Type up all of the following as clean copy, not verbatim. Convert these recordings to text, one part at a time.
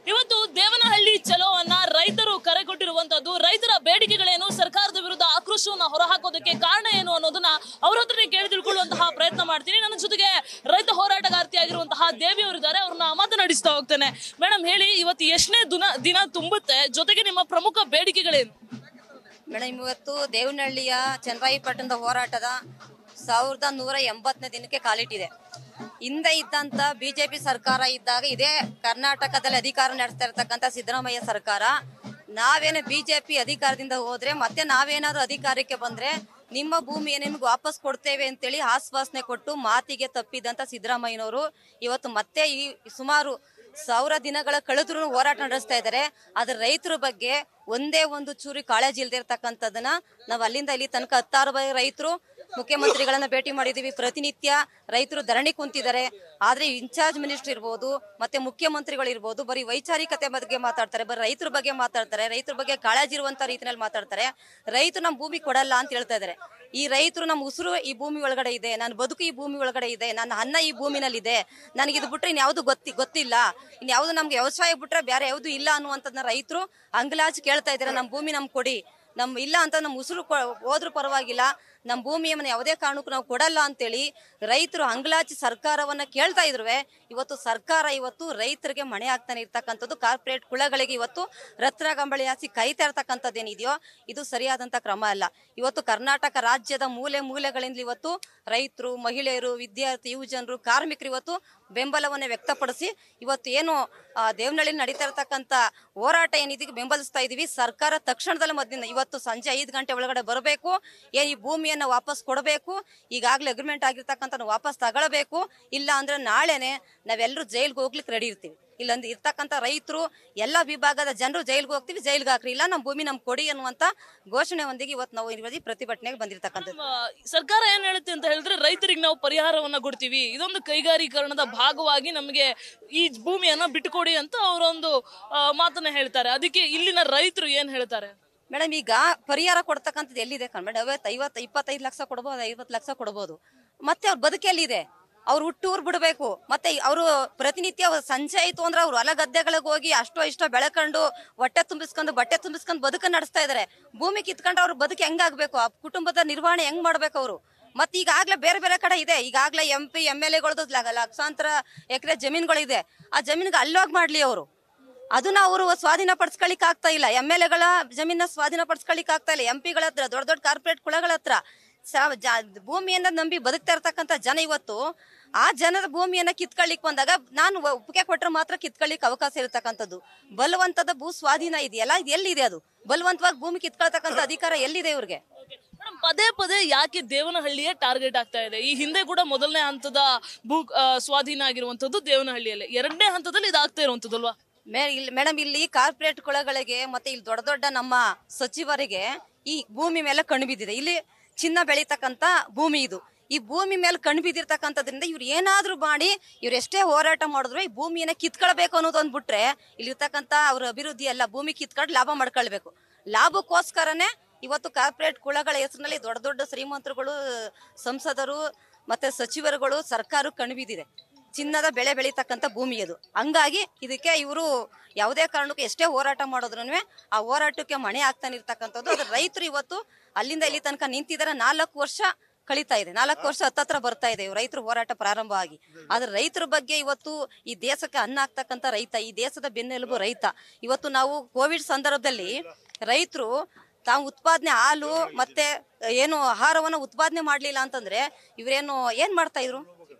ಇವತ್ತು ದೇವನಹಳ್ಳಿ ಚಲೋವನ್ನ ರೈತರು ಕರೆ ಕೊಟ್ಟಿರುವಂತದ್ದು. ರೈತರ ಬೇಡಿಕೆಗಳೇನು, ಸರ್ಕಾರದ ವಿರುದ್ಧ ಆಕ್ರೋಶವನ್ನ ಹೊರಹಾಕೋದಕ್ಕೆ ಕಾರಣ ಏನು ಅನ್ನೋದನ್ನ ಅವ್ರ ಹತ್ರನೇ ಕೇಳಿ ತಿಳ್ಕೊಳ್ಳುವಂತಹ ಪ್ರಯತ್ನ ಮಾಡ್ತೀನಿ. ನನ್ನ ಜೊತೆಗೆ ರೈತ ಹೋರಾಟಗಾರ್ತಿಯಾಗಿರುವಂತಹ ದೇವಿ ಅವರಿದ್ದಾರೆ, ಅವ್ರನ್ನ ಮಾತನಾಡಿಸ್ತಾ ಹೋಗ್ತೇನೆ. ಮೇಡಮ್ ಹೇಳಿ, ಇವತ್ತು ಎಷ್ಟನೇ ದಿನ ತುಂಬುತ್ತೆ, ಜೊತೆಗೆ ನಿಮ್ಮ ಪ್ರಮುಖ ಬೇಡಿಕೆಗಳೇನು? ಮೇಡಮ್, ಇವತ್ತು ದೇವನಹಳ್ಳಿಯ ಚನ್ನರಾಯಪಟ್ಟಣದ ಹೋರಾಟದ 1180ನೇ ದಿನಕ್ಕೆ ಕಾಲಿಟ್ಟಿದೆ. ಹಿಂದೆ ಇದ್ದಂತ ಬಿಜೆಪಿ ಸರ್ಕಾರ ಇದ್ದಾಗ ಇದೇ ಕರ್ನಾಟಕದಲ್ಲಿ ಅಧಿಕಾರ ನಡೆಸ್ತಾ ಇರ್ತಕ್ಕಂಥ ಸಿದ್ದರಾಮಯ್ಯ ಸರ್ಕಾರ, ನಾವೇನು ಬಿಜೆಪಿ ಅಧಿಕಾರದಿಂದ ಹೋದ್ರೆ ಮತ್ತೆ ನಾವೇನಾದ್ರೂ ಅಧಿಕಾರಕ್ಕೆ ಬಂದ್ರೆ ನಿಮ್ಮ ಭೂಮಿಯನ್ನು ನಿಮ್ಗೆ ವಾಪಸ್ ಕೊಡ್ತೇವೆ ಅಂತೇಳಿ ಆಶ್ವಾಸನೆ ಕೊಟ್ಟು ಮಾತಿಗೆ ತಪ್ಪಿದಂತ ಸಿದ್ದರಾಮಯ್ಯನವರು ಇವತ್ತು ಮತ್ತೆ ಈ ಸುಮಾರು 1000 ದಿನಗಳ ಕಳೆದ್ರೂ ಹೋರಾಟ ನಡೆಸ್ತಾ ಇದ್ದಾರೆ. ಆದ್ರೆ ರೈತರ ಬಗ್ಗೆ ಒಂದೇ ಒಂದು ಚೂರಿ ಕಾಳಜಿ ಇಲ್ಲದೆ ಇರ್ತಕ್ಕಂಥದ್ದನ್ನ ನಾವು ಅಲ್ಲಿಂದ ಇಲ್ಲಿ ತನಕ 16 ರೈತರು ಮುಖ್ಯಮಂತ್ರಿಗಳನ್ನ ಭೇಟಿ ಮಾಡಿದೀವಿ. ಪ್ರತಿನಿತ್ಯ ರೈತರು ಧರಣಿ ಕುಂತಿದ್ದಾರೆ. ಆದ್ರೆ ಇನ್ಚಾರ್ಜ್ ಮಿನಿಸ್ಟರ್ ಇರ್ಬೋದು, ಮತ್ತೆ ಮುಖ್ಯಮಂತ್ರಿಗಳು ಇರ್ಬೋದು, ಬರೀ ವೈಚಾರಿಕತೆ ಬಗ್ಗೆ ಮಾತಾಡ್ತಾರೆ, ಬರೀ ರೈತರ ಬಗ್ಗೆ ಮಾತಾಡ್ತಾರೆ, ರೈತರ ಬಗ್ಗೆ ಕಾಳಜಿ ಇರುವಂತ ರೀತಿಯಲ್ಲಿ ಮಾತಾಡ್ತಾರೆ. ರೈತರು ನಮ್ ಭೂಮಿ ಕೊಡಲ್ಲ ಅಂತ ಹೇಳ್ತಾ ಇದಾರೆ. ಈ ರೈತರು ನಮ್ಮ ಉಸಿರು ಈ ಭೂಮಿ ಒಳಗಡೆ ಇದೆ, ನನ್ನ ಬದುಕು ಈ ಭೂಮಿ ಒಳಗಡೆ ಇದೆ, ನನ್ನ ಅನ್ನ ಈ ಭೂಮಿನಲ್ಲಿ ಇದೆ, ನನಗಿದು ಬಿಟ್ರೆ ಇನ್ಯಾವುದು ಗೊತ್ತಿಲ್ಲ, ಇನ್ಯಾವುದು ನಮ್ಗೆ ವ್ಯವಸಾಯ ಬಿಟ್ರೆ ಬೇರೆ ಯಾವುದು ಇಲ್ಲ ಅನ್ನುವಂಥದ್ದನ್ನ ರೈತರು ಅಂಗಲಾಚಿ ಕೇಳ್ತಾ ಇದ್ದಾರೆ. ನಮ್ಮ ಭೂಮಿ ನಮ್ಗೆ ಕೊಡಿ, ಇಲ್ಲ ಅಂತ ನಮ್ಮ ಉಸಿರು ಹೋದ್ರೂ ಪರವಾಗಿಲ್ಲ, ನಮ್ಮ ಭೂಮಿಯನ್ನ ಯಾವುದೇ ಕಾರಣಕ್ಕೂ ನಾವು ಕೊಡಲ್ಲ ಅಂತೇಳಿ ರೈತರು ಅಂಗಲಾಚಿ ಸರ್ಕಾರವನ್ನ ಕೇಳ್ತಾ ಇದ್ರು. ಇವತ್ತು ಸರ್ಕಾರ ರೈತರಿಗೆ ಮಣೆ ಆಗ್ತಾನೆ ಇರ್ತಕ್ಕಂಥದ್ದು, ಕಾರ್ಪೊರೇಟ್ ಕುಳಗಳಿಗೆ ಇವತ್ತು ರತ್ನಗಂಬಳಿ ಹಾಸಿ ಕೈತಾ ಇರ್ತಕ್ಕಂಥದ್ದೇನಿದೆಯೋ ಇದು ಸರಿಯಾದಂತ ಕ್ರಮ ಅಲ್ಲ. ಇವತ್ತು ಕರ್ನಾಟಕ ರಾಜ್ಯದ ಮೂಲೆ ಮೂಲೆಗಳಿಂದ ಇವತ್ತು ರೈತರು, ಮಹಿಳೆಯರು, ವಿದ್ಯಾರ್ಥಿ, ಯುವಜನರು, ಕಾರ್ಮಿಕರು ಇವತ್ತು ಬೆಂಬಲವನ್ನ ವ್ಯಕ್ತಪಡಿಸಿ ಇವತ್ತು ಏನು ದೇವನಹಳ್ಳಿ ನಡೀತಾ ಇರತಕ್ಕಂತ ಹೋರಾಟ ಏನಿದೆ ಬೆಂಬಲಿಸ್ತಾ ಇದೀವಿ. ಸರ್ಕಾರ ತಕ್ಷಣದಲ್ಲಿ ಮಧ್ಯ ಇವತ್ತು ಸಂಜೆ 5 ಗಂಟೆ ಒಳಗಡೆ ಬರಬೇಕು, ಈ ಭೂಮಿಯನ್ನ ವಾಪಸ್ ಕೊಡಬೇಕು, ಈಗಾಗಲೇ ಅಗ್ರಿಮೆಂಟ್ ಆಗಿರ್ತಕ್ಕಂಥ ವಾಪಸ್ ತಗೊಳ್ಬೇಕು, ಇಲ್ಲ ಅಂದ್ರೆ ನಾಳೆನೆ ನಾವೆಲ್ಲರೂ ಜೈಲ್ಗೆ ಹೋಗ್ಲಿಕ್ಕೆ ರೆಡಿ ಇರ್ತೀವಿ. ಇಲ್ಲಂದ್ರೆ ಇರ್ತಕ್ಕಂಥ ರೈತರು ಎಲ್ಲಾ ವಿಭಾಗದ ಜನರು ಜೈಲ್ಗೆ ಹೋಗ್ತೀವಿ, ಜೈಲ್ಗೆ ಹಾಕ್ರಿ, ಇಲ್ಲ ನಮ್ಮ ಭೂಮಿ ನಮ್ಗೆ ಕೊಡಿ ಅನ್ನುವಂತ ಘೋಷಣೆ ಒಂದಿಗೆ ಇವತ್ತು ನಾವು ಪ್ರತಿಭಟನೆಗೆ ಬಂದಿರ್ತಕ್ಕಂಥದ್ದು. ಸರ್ಕಾರ ಏನ್ ಹೇಳುತ್ತೆ ಅಂತ ಹೇಳಿದ್ರೆ, ರೈತರಿಗೆ ನಾವು ಪರಿಹಾರವನ್ನ ಕೊಡ್ತೀವಿ, ಇದೊಂದು ಕೈಗಾರೀಕರಣದ ಭಾಗವಾಗಿ ನಮಗೆ ಈ ಭೂಮಿಯನ್ನ ಬಿಟ್ಟುಕೊಡಿ ಅಂತ ಅವರೊಂದು ಮಾತನ್ನ ಹೇಳ್ತಾರೆ. ಅದಕ್ಕೆ ಇಲ್ಲಿನ ರೈತರು ಏನ್ ಹೇಳ್ತಾರೆ? ಮೇಡಮ್, ಈಗ ಪರಿಹಾರ ಕೊಡ್ತಕ್ಕಂಥದ್ದು ಎಲ್ಲಿದೆ ಮೇಡಮ್? 25 ಲಕ್ಷ ಕೊಡ್ಬೋದು, 50 ಲಕ್ಷ ಕೊಡ್ಬೋದು, ಮತ್ತೆ ಅವ್ರ ಬದುಕೆಲ್ಲಿದೆ? ಅವ್ರು ಹುಟ್ಟೂರ್ ಬಿಡ್ಬೇಕು. ಮತ್ತೆ ಅವರು ಪ್ರತಿನಿತ್ಯ ಸಂಜೆ ಆಯ್ತು ಅಂದ್ರೆ ಅವ್ರು ಹೊಲ ಗದ್ದೆಗಳಿಗೆ ಹೋಗಿ ಅಷ್ಟೋ ಇಷ್ಟೋ ಬೆಳಕೊಂಡು ಹೊಟ್ಟೆ ತುಂಬಿಸ್ಕೊಂಡು ಬಟ್ಟೆ ತುಂಬಿಸ್ಕೊಂಡು ಬದುಕ ನಡೆಸ್ತಾ ಇದಾರೆ. ಭೂಮಿ ಕಿತ್ಕೊಂಡ್ರೆ ಅವ್ರ ಬದುಕು ಹೆಂಗಾಗ್ಬೇಕು? ಆ ಕುಟುಂಬದ ನಿರ್ವಹಣೆ ಹೆಂಗ್ ಮಾಡ್ಬೇಕು ಅವರು? ಮತ್ತೆ ಈಗಾಗ್ಲೇ ಬೇರೆ ಬೇರೆ ಕಡೆ ಇದೆ, ಈಗಾಗ್ಲೇ MP MLA ಗಳದ್ದು ಲಕ್ಷಾಂತರ ಎಕರೆ ಜಮೀನುಗಳಿದೆ. ಆ ಜಮೀನ್ಗೆ ಅಲ್ಲೋಗಿ ಮಾಡ್ಲಿ ಅವರು, ಅದನ್ನ ಅವರು ಸ್ವಾಧೀನ ಪಡಿಸ್ಕೊಳ್ಳಿಕ್ ಆಗ್ತಾ ಇಲ್ಲ. MLA ಗಳ ಜಮೀನ ಸ್ವಾಧೀನ ಪಡಿಸ್ಕೊಳ್ಳಿಕ್ ಆಗ್ತಾ ಇಲ್ಲ. MP ಗಳ ಹತ್ರ, ದೊಡ್ಡ ದೊಡ್ಡ ಕಾರ್ಪೊರೇಟ್ ಕುಳಗಳ ಹತ್ರ ಭೂಮಿಯನ್ನ ನಂಬಿ ಬದುಕ್ತಾ ಇರ್ತಕ್ಕಂಥ ಜನ ಇವತ್ತು ಆ ಜನದ ಭೂಮಿಯನ್ನ ಕಿತ್ಕೊಳ್ಳಿಕ್ ಬಂದಾಗ ನಾನು ಒಪ್ಪಿಗೆ ಕೊಟ್ರೆ ಮಾತ್ರ ಕಿತ್ಕೊಳ್ಳಿಕ್ ಅವಕಾಶ ಇರತಕ್ಕಂಥದ್ದು. ಬಲವಂತದ ಭೂ ಸ್ವಾಧೀನ ಇದೆಯಲ್ಲ, ಇದು ಎಲ್ಲಿದೆ? ಅದು ಬಲವಂತವಾಗಿ ಭೂಮಿ ಕಿತ್ಕೊಳ್ತಕ್ಕಂಥ ಅಧಿಕಾರ ಎಲ್ಲಿದೆ ಇವ್ರಿಗೆ? ಪದೇ ಪದೇ ಯಾಕೆ ದೇವನಹಳ್ಳಿಯೇ ಟಾರ್ಗೆಟ್ ಆಗ್ತಾ ಇದೆ? ಈ ಹಿಂದೆ ಕೂಡ ಮೊದಲನೇ ಹಂತದ ಭೂ ಸ್ವಾಧೀನ ಆಗಿರುವಂತದ್ದು ದೇವನಹಳ್ಳಿಯಲ್ಲೇ, 2ನೇ ಹಂತದಲ್ಲಿ ಇದಾಗ್ತಾ ಇರುವಂತದ್ದಲ್ವಾ ಮೇಡಮ್? ಇಲ್ಲಿ ಕಾರ್ಪೊರೇಟ್ ಕುಳಗಳಿಗೆ ಮತ್ತೆ ಇಲ್ಲಿ ದೊಡ್ಡ ದೊಡ್ಡ ನಮ್ಮ ಸಚಿವರಿಗೆ ಈ ಭೂಮಿ ಮೇಲೆ ಕಣ್ಣು ಬಿದ್ದಿದೆ. ಇಲ್ಲಿ ಚಿನ್ನ ಬೆಳೀತಕ್ಕಂತ ಭೂಮಿ ಇದು. ಈ ಭೂಮಿ ಮೇಲೆ ಕಣ್ಣು ಬಿದ್ದಿರ್ತಕ್ಕಂಥದ್ರಿಂದ ಇವ್ರು ಏನಾದ್ರು ಮಾಡಿ, ಇವ್ರು ಎಷ್ಟೇ ಹೋರಾಟ ಮಾಡಿದ್ರು ಈ ಭೂಮಿಯನ್ನ ಕಿತ್ಕೊಳ್ಬೇಕು ಅನ್ನೋದೊಂದು ಬಿಟ್ರೆ ಇಲ್ಲಿರ್ತಕ್ಕಂಥ ಅವ್ರ ಅಭಿವೃದ್ಧಿ ಎಲ್ಲ ಭೂಮಿ ಕಿತ್ಕೊಂಡು ಲಾಭ ಮಾಡ್ಕೊಳ್ಬೇಕು. ಲಾಭಕ್ಕೋಸ್ಕರನೇ ಇವತ್ತು ಕಾರ್ಪೊರೇಟ್ ಕುಳಗಳ ಹೆಸರಿನಲ್ಲಿ ದೊಡ್ಡ ದೊಡ್ಡ ಶ್ರೀಮಂತರುಗಳು, ಸಂಸದರು ಮತ್ತೆ ಸಚಿವರುಗಳು, ಸರ್ಕಾರ ಕಣ್ಣು ಬಿದ್ದಿದೆ. ಚಿನ್ನದ ಬೆಳೆ ಬೆಳೀತಕ್ಕಂಥ ಭೂಮಿ ಅದು. ಹಂಗಾಗಿ ಇದಕ್ಕೆ ಇವರು ಯಾವುದೇ ಕಾರಣಕ್ಕೂ ಎಷ್ಟೇ ಹೋರಾಟ ಮಾಡೋದ್ರೂ ಆ ಹೋರಾಟಕ್ಕೆ ಮಣೆ ಆಗ್ತಾನೆ ಇರ್ತಕ್ಕಂಥದ್ದು. ಅದ್ರ ರೈತರು ಇವತ್ತು ಅಲ್ಲಿಂದ ಇಲ್ಲಿ ತನಕ ನಿಂತಿದ್ದಾರೆ. 4 ವರ್ಷ ಕಳೀತಾ ಇದೆ, 4 ವರ್ಷ ಹತ್ತತ್ರ ಬರ್ತಾ ಇದೆ ರೈತರು ಹೋರಾಟ ಪ್ರಾರಂಭ ಆಗಿ. ಆದ್ರೆ ರೈತರ ಬಗ್ಗೆ ಇವತ್ತು ಈ ದೇಶಕ್ಕೆ ಅನ್ನ ಆಗ್ತಕ್ಕಂಥ ರೈತ, ಈ ದೇಶದ ಬೆನ್ನೆಲುಬು ರೈತ. ಇವತ್ತು ನಾವು ಕೋವಿಡ್ ಸಂದರ್ಭದಲ್ಲಿ ರೈತರು ತಾವು ಉತ್ಪಾದನೆ ಹಾಲು ಮತ್ತೆ ಏನು ಆಹಾರವನ್ನ ಉತ್ಪಾದನೆ ಮಾಡ್ಲಿಲ್ಲ ಅಂತಂದ್ರೆ ಇವರೇನು ಏನ್ ಮಾಡ್ತಾ ಇದ್ರು?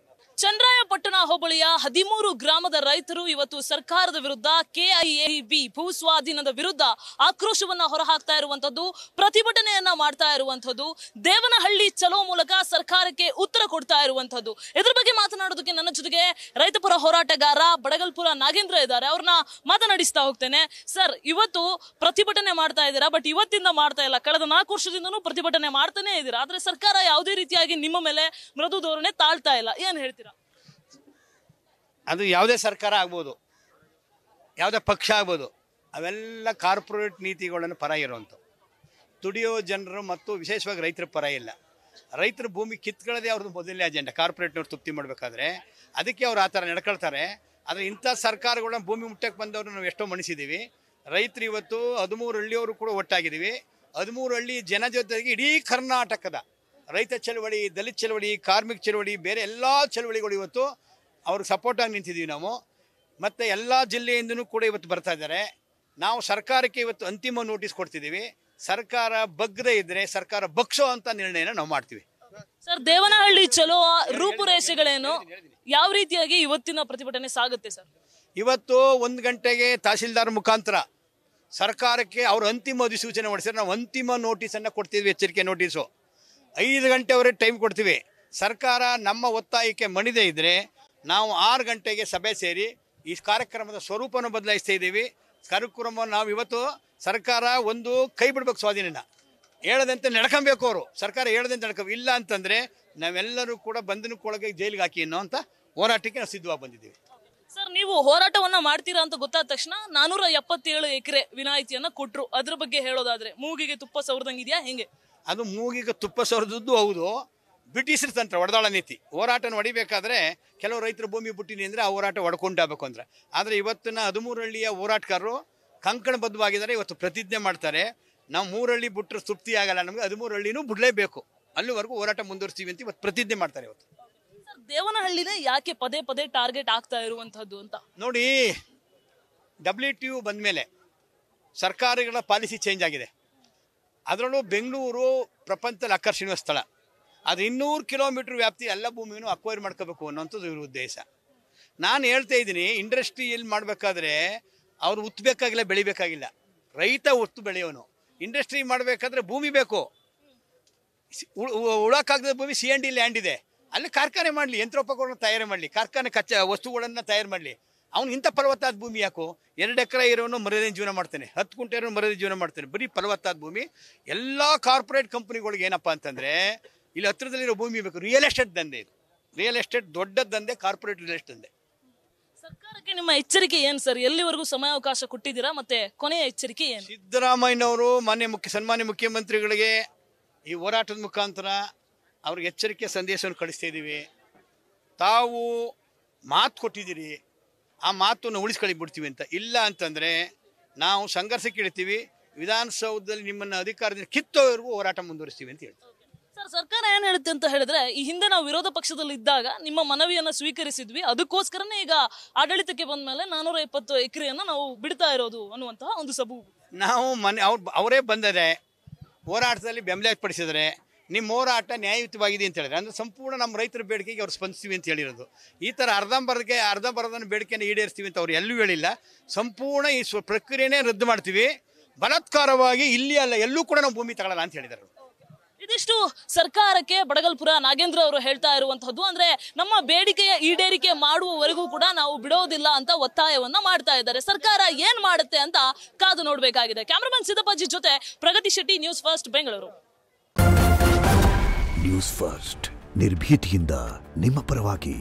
ಚನ್ನರಾಯಪಟ್ಟಣ ಹೋಬಳಿಯ 13 ಗ್ರಾಮದ ರೈತರು ಇವತ್ತು ಸರ್ಕಾರದ ವಿರುದ್ಧ KIAB ಭೂ ಸ್ವಾಧೀನದ ವಿರುದ್ಧ ಆಕ್ರೋಶವನ್ನ ಹೊರಹಾಕ್ತಾ ಇರುವಂತದ್ದು, ಪ್ರತಿಭಟನೆಯನ್ನ ಮಾಡ್ತಾ ಇರುವಂತದ್ದು, ದೇವನಹಳ್ಳಿ ಚಲೋ ಮೂಲಕ ಸರ್ಕಾರಕ್ಕೆ ಉತ್ತರ ಕೊಡ್ತಾ ಇರುವಂತದ್ದು. ಇದ್ರ ಬಗ್ಗೆ ಮಾತನಾಡೋದಕ್ಕೆ ನನ್ನ ಜೊತೆಗೆ ರೈತಪರ ಹೋರಾಟಗಾರ ಬಡಗಲ್ಪುರ ನಾಗೇಂದ್ರ ಇದ್ದಾರೆ, ಅವ್ರನ್ನ ಮಾತನಾಡಿಸ್ತಾ ಹೋಗ್ತೇನೆ. ಸರ್, ಇವತ್ತು ಪ್ರತಿಭಟನೆ ಮಾಡ್ತಾ ಇದ್ದೀರಾ, ಬಟ್ ಇವತ್ತಿಂದ ಮಾಡ್ತಾ ಇಲ್ಲ, ಕಳೆದ 4 ವರ್ಷದಿಂದನೂ ಪ್ರತಿಭಟನೆ ಮಾಡ್ತಾನೆ ಇದ್ದೀರಾ. ಆದ್ರೆ ಸರ್ಕಾರ ಯಾವುದೇ ರೀತಿಯಾಗಿ ನಿಮ್ಮ ಮೇಲೆ ಮೃದು ಧೋರಣೆ ತಾಳ್ತಾ ಇಲ್ಲ, ಏನ್ ಹೇಳ್ತೀರಾ? ಅದು ಯಾವುದೇ ಸರ್ಕಾರ ಆಗ್ಬೋದು, ಯಾವುದೇ ಪಕ್ಷ ಆಗ್ಬೋದು, ಅವೆಲ್ಲ ಕಾರ್ಪೊರೇಟ್ ನೀತಿಗಳನ್ನು ಪರ ಇರುವಂಥ ದುಡಿಯೋ ಜನರು ಮತ್ತು ವಿಶೇಷವಾಗಿ ರೈತರ ಪರ ಇಲ್ಲ. ರೈತರ ಭೂಮಿ ಕಿತ್ಕೊಳ್ಳೋದೇ ಅವ್ರದ್ದು ಮೊದಲನೇ ಅಜೆಂಡಾ. ಕಾರ್ಪೊರೇಟ್ನವ್ರು ತೃಪ್ತಿ ಮಾಡಬೇಕಾದ್ರೆ ಅದಕ್ಕೆ ಅವ್ರು ಆ ಥರ ನಡ್ಕೊಳ್ತಾರೆ. ಆದರೆ ಇಂಥ ಸರ್ಕಾರಗಳನ್ನ ಭೂಮಿ ಮುಟ್ಟಕ್ಕೆ ಬಂದವರು ನಾವು ಎಷ್ಟೋ ಮಣಿಸಿದ್ದೀವಿ. ರೈತರು ಇವತ್ತು 13 ಹಳ್ಳಿಯವರು ಕೂಡ ಒಟ್ಟಾಗಿದ್ದೀವಿ. 13 ಹಳ್ಳಿ ಜನ ಜೊತೆಗೆ ಇಡೀ ಕರ್ನಾಟಕದ ರೈತ ಚಳವಳಿ, ದಲಿತ ಚಳವಳಿ, ಕಾರ್ಮಿಕ ಚಳವಳಿ, ಬೇರೆ ಎಲ್ಲ ಚಳವಳಿಗಳು ಇವತ್ತು ಅವ್ರಿಗೆ ಸಪೋರ್ಟಾಗಿ ನಿಂತಿದ್ದೀವಿ ನಾವು. ಮತ್ತು ಎಲ್ಲ ಜಿಲ್ಲೆಯಿಂದನೂ ಕೂಡ ಇವತ್ತು ಬರ್ತಾ ಇದ್ದಾರೆ. ನಾವು ಸರ್ಕಾರಕ್ಕೆ ಇವತ್ತು ಅಂತಿಮ ನೋಟಿಸ್ ಕೊಡ್ತಿದ್ದೀವಿ. ಸರ್ಕಾರ ಬಗ್ಗದೇ ಇದ್ದರೆ ಸರ್ಕಾರ ಬಗ್ಸೋ ಅಂತ ನಿರ್ಣಯನ ನಾವು ಮಾಡ್ತೀವಿ. ಸರ್, ದೇವನಹಳ್ಳಿ ಚಲೋ ರೂಪುರೇಷೆಗಳೇನು, ಯಾವ ರೀತಿಯಾಗಿ ಇವತ್ತಿನ ಪ್ರತಿಭಟನೆ ಸಾಗುತ್ತೆ ಸರ್? ಇವತ್ತು 1 ಗಂಟೆಗೆ ತಹಸೀಲ್ದಾರ್ ಮುಖಾಂತರ ಸರ್ಕಾರಕ್ಕೆ ಅವರು ಅಂತಿಮ ಅಧಿಸೂಚನೆ ಹೊಡಿಸಿದ್ರೆ ನಾವು ಅಂತಿಮ ನೋಟಿಸನ್ನು ಕೊಡ್ತೀವಿ, ಎಚ್ಚರಿಕೆ ನೋಟಿಸು. 5 ಗಂಟೆವರೆಗೆ ಟೈಮ್ ಕೊಡ್ತೀವಿ. ಸರ್ಕಾರ ನಮ್ಮ ಒತ್ತಾಯಕ್ಕೆ ಮಣಿದೇ ಇದ್ದರೆ ನಾವು 6 ಗಂಟೆಗೆ ಸಭೆ ಸೇರಿ ಈ ಕಾರ್ಯಕ್ರಮದ ಸ್ವರೂಪವನ್ನು ಬದಲಾಯಿಸ್ತಾ ಇದ್ದೀವಿ. ಕಾರ್ಯಕ್ರಮವನ್ನು ನಾವು ಇವತ್ತು ಸರ್ಕಾರ ಒಂದು ಕೈ ಬಿಡ್ಬೇಕು, ಸ್ವಾಧೀನ ಹೇಳದಂತೆ ನಡ್ಕೊಬೇಕು. ಅವರು ಸರ್ಕಾರ ಹೇಳದಂತೆ ನಡ್ಕೋಬೇಕು. ಇಲ್ಲ ಅಂತಂದರೆ ನಾವೆಲ್ಲರೂ ಕೂಡ ಬಂಧನಕ್ಕೊಳಗೆ ಜೈಲಿಗೆ ಹಾಕಿ ಅನ್ನೋ ಅಂತ ಹೋರಾಟಕ್ಕೆ ನಾವು ಸಿದ್ಧವಾಗಿ ಬಂದಿದ್ದೀವಿ. ಸರ್, ನೀವು ಹೋರಾಟವನ್ನ ಮಾಡ್ತೀರಾ ಅಂತ ಗೊತ್ತಾದ ತಕ್ಷಣ 477 ಎಕರೆ ವಿನಾಯಿತಿಯನ್ನ ಕೊಟ್ರು. ಅದ್ರ ಬಗ್ಗೆ ಹೇಳೋದಾದ್ರೆ ಮೂಗಿಗೆ ತುಪ್ಪ ಸವರ್ದಂಗಿದ್ಯಾ ಹೆಂಗೆ? ಅದು ಮೂಗಿಗೆ ತುಪ್ಪ ಸವರದದ್ದು ಹೌದು. ಬ್ರಿಟಿಷರ ತಂತ್ರ, ಒಡೆದಾಳ ನೀತಿ. ಹೋರಾಟನ ಹೊಡಿಬೇಕಾದ್ರೆ ಕೆಲವು ರೈತರ ಭೂಮಿ ಬಿಟ್ಟಿನಿ ಅಂದರೆ ಆ ಹೋರಾಟ ಹೊಡ್ಕೊಂಡಾಗಬೇಕು ಅಂದರೆ. ಆದರೆ ಇವತ್ತಿನ 13 ಹಳ್ಳಿಯ ಹೋರಾಟಗಾರರು ಕಂಕಣಬದ್ಧವಾಗಿದ್ದಾರೆ. ಇವತ್ತು ಪ್ರತಿಜ್ಞೆ ಮಾಡ್ತಾರೆ, ನಾವು 3 ಹಳ್ಳಿ ಬಿಟ್ಟರೆ ತೃಪ್ತಿ ಆಗಲ್ಲ, ನಮಗೆ 13 ಹಳ್ಳಿನೂ ಬಿಡಲೇಬೇಕು, ಅಲ್ಲಿವರೆಗೂ ಹೋರಾಟ ಮುಂದುವರಿಸ್ತೀವಿ ಅಂತ ಇವತ್ತು ಪ್ರತಿಜ್ಞೆ ಮಾಡ್ತಾರೆ. ಇವತ್ತು ದೇವನಹಳ್ಳಿನೇ ಯಾಕೆ ಪದೇ ಪದೇ ಟಾರ್ಗೆಟ್ ಆಗ್ತಾ ಇರುವಂತದ್ದು ಅಂತ ನೋಡಿ. WTO ಬಂದ ಮೇಲೆ ಸರ್ಕಾರಗಳ ಪಾಲಿಸಿ ಚೇಂಜ್ ಆಗಿದೆ. ಅದರಲ್ಲೂ ಬೆಂಗಳೂರು ಪ್ರಪಂಚದಲ್ಲಿ ಆಕರ್ಷಣೀಯ ಸ್ಥಳ. ಅದು 200 ಕಿಲೋಮೀಟರ್ ವ್ಯಾಪ್ತಿ ಎಲ್ಲ ಭೂಮಿಯನ್ನು ಅಕ್ವೈರ್ ಮಾಡ್ಕೋಬೇಕು ಅನ್ನೋಂಥದ್ದು ಇವ್ರ ಉದ್ದೇಶ. ನಾನು ಹೇಳ್ತಾ ಇದ್ದೀನಿ, ಇಂಡಸ್ಟ್ರಿಯಲ್ಲಿ ಮಾಡಬೇಕಾದ್ರೆ ಅವ್ರು ಉತ್ತಬೇಕಾಗಿಲ್ಲ, ಬೆಳಿಬೇಕಾಗಿಲ್ಲ. ರೈತ ಉತ್ತು ಬೆಳೆಯೋನು. ಇಂಡಸ್ಟ್ರಿ ಮಾಡಬೇಕಾದ್ರೆ ಭೂಮಿ ಬೇಕು. ಉಳಕ್ಕಾಗದ ಭೂಮಿ C&D ಲ್ಯಾಂಡ್ ಇದೆ, ಅಲ್ಲಿ ಕಾರ್ಖಾನೆ ಮಾಡಲಿ, ಯಂತ್ರೋಪಕರಣ ತಯಾರು ಮಾಡಲಿ, ಕಾರ್ಖಾನೆ ಕಚ್ಚಾ ವಸ್ತುಗಳನ್ನು ತಯಾರು ಮಾಡಲಿ. ಅವ್ನು ಇಂಥ ಫಲವತ್ತಾದ ಭೂಮಿ ಯಾಕೋ? 2 ಎಕರೆ ಇರೋನು ಮರ್ಯಾದೆ ಜೀವನ ಮಾಡ್ತಾನೆ, 10 ಗುಂಟೆ ಇರೋನು ಮರ್ಯಾದೆ ಜೀವನ ಮಾಡ್ತಾನೆ. ಬರೀ ಫಲವತ್ತಾದ ಭೂಮಿ. ಎಲ್ಲ ಕಾರ್ಪೊರೇಟ್ ಕಂಪ್ನಿಗಳಿಗೆ ಏನಪ್ಪ ಅಂತಂದರೆ ಇಲ್ಲಿ ಹತ್ರದಲ್ಲಿರೋ ಭೂಮಿ ಬೇಕು. ರಿಯಲ್ ಎಸ್ಟೇಟ್ ದಂಧೆ ಇದು. ರಿಯಲ್ ಎಸ್ಟೇಟ್ ದೊಡ್ಡ ದಂಧೆ, ಕಾರ್ಪೊರೇಟ್ ರಿಯಲ್ ಎಸ್ಟೇಟ್ ದಂಧೆ. ಸರ್ಕಾರಕ್ಕೆ ನಿಮ್ಮ ಎಚ್ಚರಿಕೆ ಏನು ಸರ್? ಎಲ್ಲಿವರೆಗೂ ಸಮಯಾವಕಾಶ ಕೊಟ್ಟಿದ್ದೀರಾ? ಮತ್ತೆ ಕೊನೆಯ ಎಚ್ಚರಿಕೆ ಏನು? ಸಿದ್ದರಾಮಯ್ಯನವರು ಸನ್ಮಾನ್ಯ ಮುಖ್ಯಮಂತ್ರಿಗಳಿಗೆ ಈ ಹೋರಾಟದ ಮುಖಾಂತರ ಅವ್ರಿಗೆ ಎಚ್ಚರಿಕೆ ಸಂದೇಶವನ್ನು ಕಳಿಸ್ತಾ ಇದ್ದೀವಿ. ತಾವು ಮಾತು ಕೊಟ್ಟಿದ್ದೀರಿ, ಆ ಮಾತನ್ನು ಉಳಿಸ್ಕೊಳ್ಳಿ ಬಿಡ್ತೀವಿ ಅಂತ. ಇಲ್ಲ ಅಂತಂದರೆ ನಾವು ಸಂಘರ್ಷಕ್ಕೆ ಇಡ್ತೀವಿ. ವಿಧಾನಸೌಧದಲ್ಲಿ ನಿಮ್ಮನ್ನು ಅಧಿಕಾರದಿಂದ ಕಿತ್ತೋವರೆಗೂ ಹೋರಾಟ ಮುಂದುವರಿಸ್ತೀವಿ ಅಂತ ಹೇಳ್ತೀವಿ. ಸರ್, ಸರ್ಕಾರ ಏನ್ ಹೇಳುತ್ತೆ ಅಂತ ಹೇಳಿದ್ರೆ, ಈ ಹಿಂದೆ ನಾವು ವಿರೋಧ ಪಕ್ಷದಲ್ಲಿ ಇದ್ದಾಗ ನಿಮ್ಮ ಮನವಿಯನ್ನ ಸ್ವೀಕರಿಸಿದ್ವಿ, ಅದಕ್ಕೋಸ್ಕರನೇ ಈಗ ಆಡಳಿತಕ್ಕೆ ಬಂದ ಮೇಲೆ 420 ಎಕರೆಯನ್ನ ನಾವು ಬಿಡ್ತಾ ಇರೋದು ಅನ್ನುವಂತಹ ಒಂದು ಸಬೂಬು. ನಾವು ಅವರೇ ಬಂದರೆ ಹೋರಾಟದಲ್ಲಿ ಬೆಂಬಲ ವ್ಯಕ್ತಪಡಿಸಿದರೆ ನಿಮ್ಮ ಹೋರಾಟ ನ್ಯಾಯಯುತವಾಗಿದೆ ಅಂತ ಹೇಳಿದ್ರೆ, ಅಂದರೆ ಸಂಪೂರ್ಣ ನಮ್ಮ ರೈತರ ಬೇಡಿಕೆಗೆ ಅವ್ರು ಸ್ಪಂದಿಸ್ತೀವಿ ಅಂತ ಹೇಳಿರೋದು. ಈ ಥರ ಅರ್ಧಂಬರ್ಧನ ಬೇಡಿಕೆಯನ್ನು ಈಡೇರಿಸ್ತೀವಿ ಅಂತ ಅವ್ರು ಎಲ್ಲೂ ಹೇಳಿಲ್ಲ. ಸಂಪೂರ್ಣ ಈ ಪ್ರಕ್ರಿಯೆನೇ ರದ್ದು ಮಾಡ್ತೀವಿ, ಬಲಾತ್ಕಾರವಾಗಿ ಇಲ್ಲಿ ಅಲ್ಲ ಎಲ್ಲೂ ಕೂಡ ನಾವು ಭೂಮಿ ತಗೊಳ್ಳಲ್ಲ ಅಂತ ಹೇಳಿದ್ದಾರೆ. ಇದಿಷ್ಟು ಸರ್ಕಾರಕ್ಕೆ ಬಡಗಲ್ಪುರ ನಾಗೇಂದ್ರ ಅವರು ಹೇಳ್ತಾ ಇರುವಂತಹದ್ದು. ಅಂದ್ರೆ ನಮ್ಮ ಬೇಡಿಕೆಯ ಈಡೇರಿಕೆ ಮಾಡುವವರೆಗೂ ಕೂಡ ನಾವು ಬಿಡೋದಿಲ್ಲ ಅಂತ ಒತ್ತಾಯವನ್ನ ಮಾಡ್ತಾ ಇದ್ದಾರೆ. ಸರ್ಕಾರ ಏನ್ ಮಾಡುತ್ತೆ ಅಂತ ಕಾದು ನೋಡ್ಬೇಕಾಗಿದೆ. ಕ್ಯಾಮರಾಮನ್ ಸಿದ್ದಪ್ಪಾಜಿ ಜೊತೆ Pragathi Shetty, news first, Bengaluru. News first, ನಿರ್ಭೀತಿಯಿಂದ ನಿಮ್ಮ ಪರವಾಗಿ.